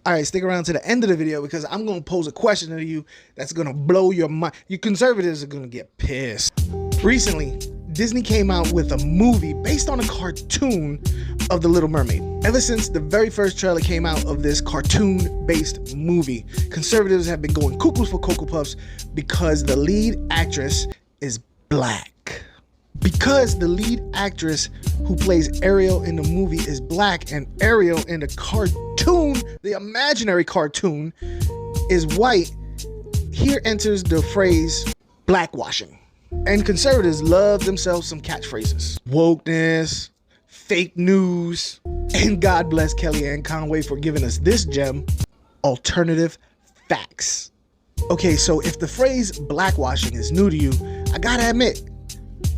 All right, stick around to the end of the video because I'm going to pose a question to you that's going to blow your mind. You conservatives are going to get pissed. Recently, Disney came out with a movie based on a cartoon of the Little Mermaid. Ever since the very first trailer came out of this cartoon-based movie, conservatives have been going cuckoos for Cocoa Puffs because the lead actress is black. Because the lead actress who plays Ariel in the movie is black and Ariel in the cartoon, the imaginary cartoon, is white, here enters the phrase blackwashing. And conservatives love themselves some catchphrases. Wokeness, fake news, and God bless Kellyanne Conway for giving us this gem, alternative facts. Okay, so if the phrase blackwashing is new to you, I gotta admit,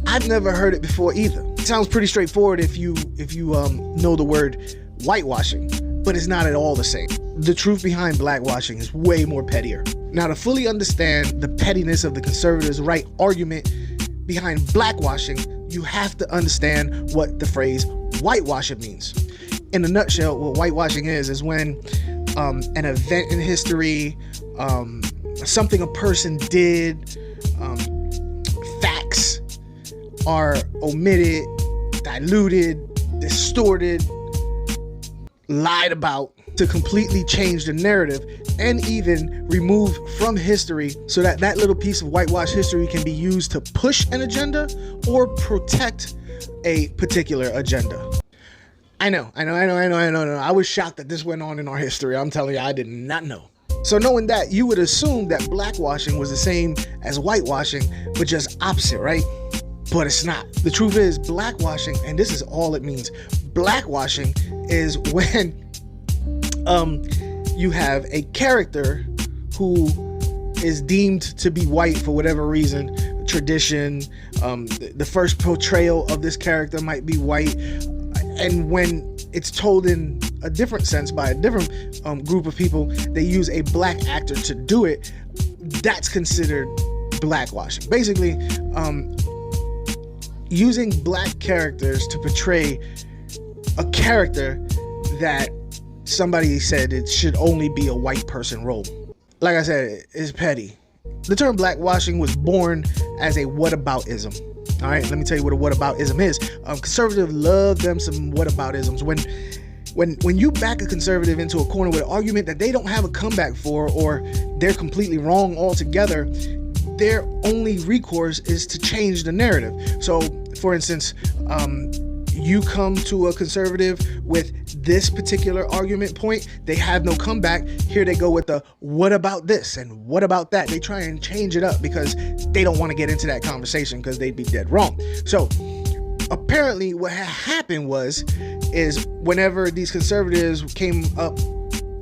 I've never heard it before either. It sounds pretty straightforward if you know the word whitewashing, but it's not at all the same. The truth behind blackwashing is way more pettier. Now, to fully understand the pettiness of the conservatives' right argument behind blackwashing, you have to understand what the phrase whitewashing means. In a nutshell, what whitewashing is when an event in history, something a person did, facts are omitted, diluted, distorted, lied about to completely change the narrative and even removed from history so that that little piece of whitewashed history can be used to push an agenda or protect a particular agenda. I know. I was shocked that this went on in our history. I'm telling you, I did not know. So knowing that, you would assume that blackwashing was the same as whitewashing, but just opposite, right? But it's not. The truth is, blackwashing, and this is all it means, blackwashing is when you have a character who is deemed to be white for whatever reason, tradition, the first portrayal of this character might be white, and when it's told in a different sense by a different group of people, they use a black actor to do it, that's considered blackwashing. Basically, using black characters to portray a character that somebody said it should only be a white person role. Like I said, it's petty. The term blackwashing was born as a whataboutism. All right, let me tell you what a whataboutism is. Conservatives love them some whataboutisms. When you back a conservative into a corner with an argument that they don't have a comeback for, or they're completely wrong altogether, their only recourse is to change the narrative. So, for instance, you come to a conservative with this particular argument point, they have no comeback. Here they go with the what about this and what about that. They try and change it up because they don't want to get into that conversation because they'd be dead wrong. So apparently what happened is whenever these conservatives came up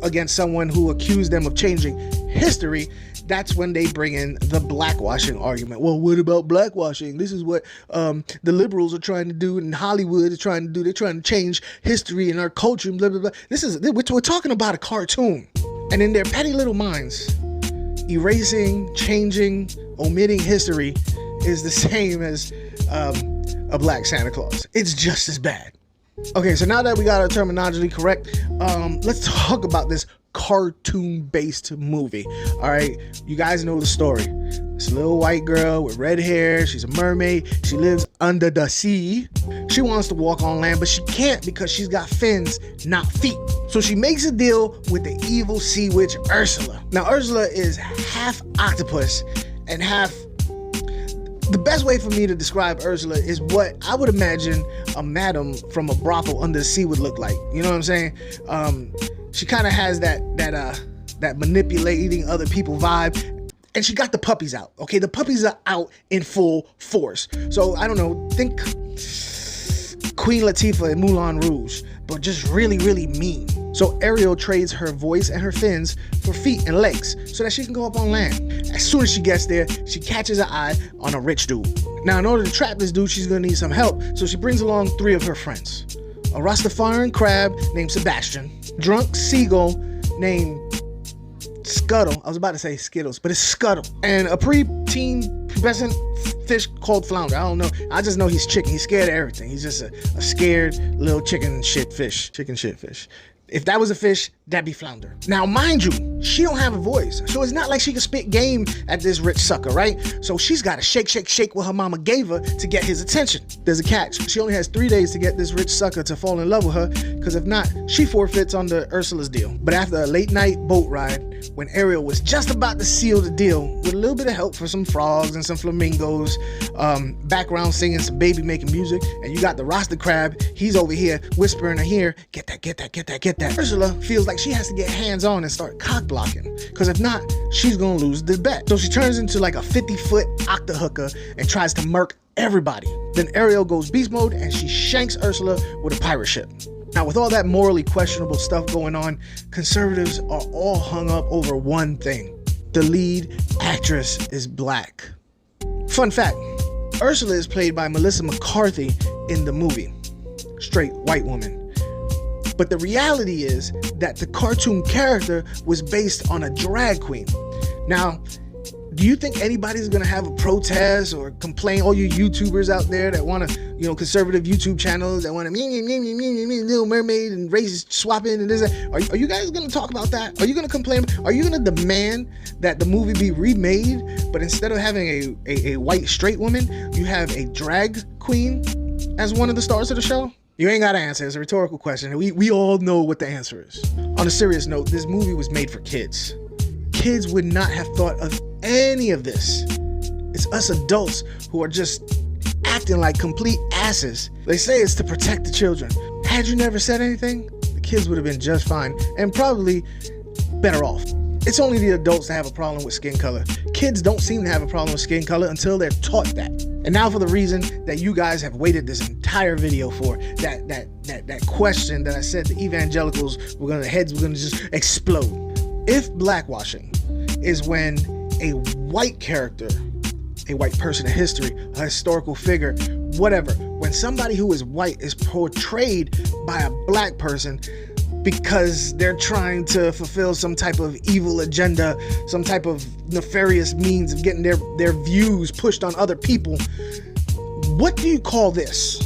against someone who accused them of changing history, that's when they bring in the blackwashing argument. Well, what about blackwashing? This is what the liberals are trying to do and Hollywood is trying to do. They're trying to change history and our culture and blah, blah, blah. We're talking about a cartoon. And in their petty little minds, erasing, changing, omitting history is the same as a black Santa Claus. It's just as bad. Okay, so now that we got our terminology correct, let's talk about this cartoon-based movie. All right, you guys know the story. This little white girl with red hair, she's a mermaid, she lives under the sea. She wants to walk on land, but she can't because she's got fins, not feet. So she makes a deal with the evil sea witch Ursula. Now Ursula is half octopus and half... The best way for me to describe Ursula is what I would imagine a madam from a brothel under the sea would look like. You know what I'm saying? She kind of has that manipulating other people vibe, and she got the puppies out. Okay, the puppies are out in full force. So I don't know, think Queen Latifah in Moulin Rouge, but just really, really mean. So Ariel trades her voice and her fins for feet and legs so that she can go up on land. As soon as she gets there, she catches her eye on a rich dude. Now, in order to trap this dude, she's gonna need some help, so she brings along 3 of her friends. A Rastafarian crab named Sebastian, drunk seagull named Scuttle. I was about to say Skittles, but it's Scuttle. And a pre-teen pubescent fish called Flounder. I don't know. I just know he's chicken. He's scared of everything. He's just a scared little chicken shit fish. Chicken shit fish. If that was a fish, that be flounder. Now, mind you, she don't have a voice, so it's not like she can spit game at this rich sucker, right? So she's got to shake what her mama gave her to get his attention. There's a catch. She only has 3 days to get this rich sucker to fall in love with her, because if not, she forfeits under Ursula's deal. But after a late night boat ride, when Ariel was just about to seal the deal, with a little bit of help for some frogs and some flamingos, background singing some baby making music, and you got the Rasta crab, he's over here whispering in her ear, get that. Ursula feels like she has to get hands-on and start cock-blocking, because if not, she's gonna lose the bet. So she turns into like a 50-foot octahooker and tries to murk everybody. Then Ariel goes beast mode and she shanks Ursula with a pirate ship. Now, with all that morally questionable stuff going on, conservatives are all hung up over one thing. The lead actress is black. Fun fact, Ursula is played by Melissa McCarthy in the movie. Straight white woman. But the reality is that the cartoon character was based on a drag queen. Now, do you think anybody's gonna have a protest or complain, all you YouTubers out there that wanna, conservative YouTube channels that wanna Little Mermaid and race swapping and this, are you guys gonna talk about that? Are you gonna complain? Are you gonna demand that the movie be remade, but instead of having a white straight woman, you have a drag queen as one of the stars of the show? You ain't gotta answer. It's a rhetorical question. We all know what the answer is. On a serious note, this movie was made for kids. Kids would not have thought of any of this. It's us adults who are just acting like complete asses. They say it's to protect the children. Had you never said anything, the kids would have been just fine and probably better off. It's only the adults that have a problem with skin color. Kids don't seem to have a problem with skin color until they're taught that. And now for the reason that you guys have waited this entire video for, that question that I said the evangelicals heads were gonna just explode. If blackwashing is when a white character, a white person in history, a historical figure, whatever, when somebody who is white is portrayed by a black person because they're trying to fulfill some type of evil agenda, some type of nefarious means of getting their views pushed on other people, what do you call this?